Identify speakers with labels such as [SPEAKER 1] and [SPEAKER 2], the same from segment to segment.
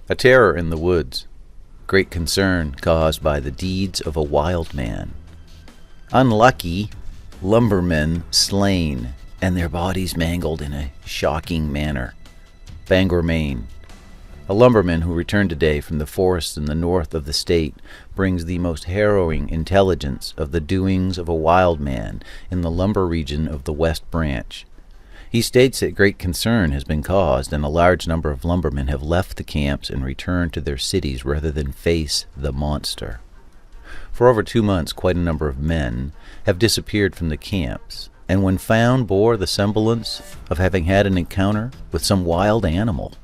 [SPEAKER 1] A terror in the woods, great concern caused by the deeds of a wild man. Unlucky lumbermen slain and their bodies mangled in a shocking manner. Bangor, Maine. A lumberman who returned today from the forests in the north of the state brings the most harrowing intelligence of the doings of a wild man in the lumber region of the West Branch. He states that great concern has been caused and a large number of lumbermen have left the camps and returned to their cities rather than face the monster. For over 2 months, quite a number of men have disappeared from the camps, and when found bore the semblance of having had an encounter with some wild animal,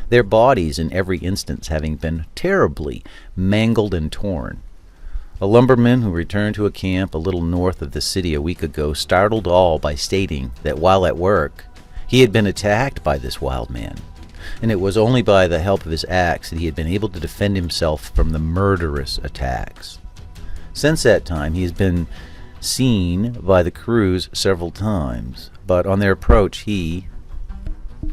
[SPEAKER 1] their bodies in every instance having been terribly mangled and torn. A lumberman who returned to a camp a little north of the city a week ago startled all by stating that while at work, he had been attacked by this wild man, and it was only by the help of his axe that he had been able to defend himself from the murderous attacks. Since that time, he has been seen by the crews several times, but on their approach, he,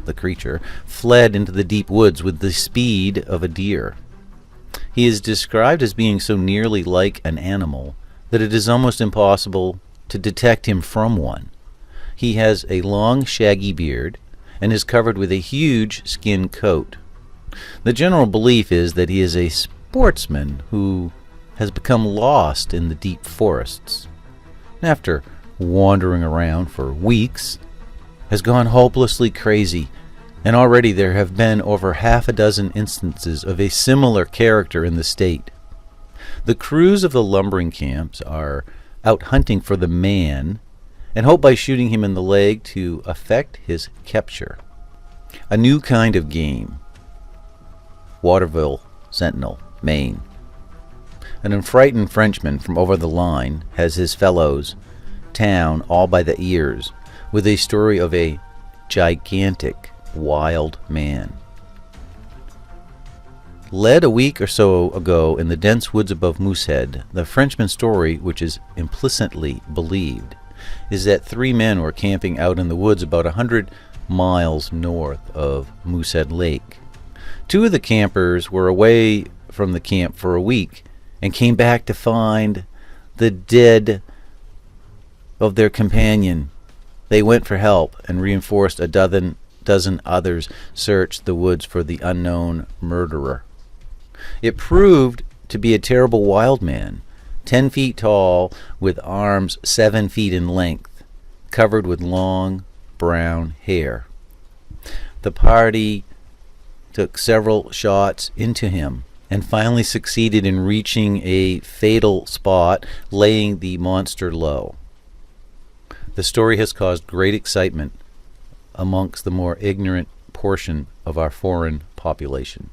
[SPEAKER 1] the creature, fled into the deep woods with the speed of a deer. He is described as being so nearly like an animal that it is almost impossible to detect him from one. He has a long, shaggy beard and is covered with a huge skin coat. The general belief is that he is a sportsman who has become lost in the deep forests. After wandering around for weeks, has gone hopelessly crazy, and already there have been over half a dozen instances of a similar character in the state. The crews of the lumbering camps are out hunting for the man and hope by shooting him in the leg to effect his capture. A new kind of game. Waterville Sentinel, Maine. An affrighted Frenchman from over the line has his fellows town all by the ears with a story of a gigantic wild man. Led a week or so ago in the dense woods above Moosehead, the Frenchman's story, which is implicitly believed, is that 3 men were camping out in the woods about 100 miles north of Moosehead Lake. 2 of the campers were away from the camp for a week and came back to find the dead of their companion. They went for help and reinforced a dozen others searched the woods for the unknown murderer. It proved to be a terrible wild man, 10 feet tall, with arms 7 feet in length, covered with long brown hair. The party took several shots into him and finally succeeded in reaching a fatal spot, laying the monster low. The story has caused great excitement amongst the more ignorant portion of our foreign population.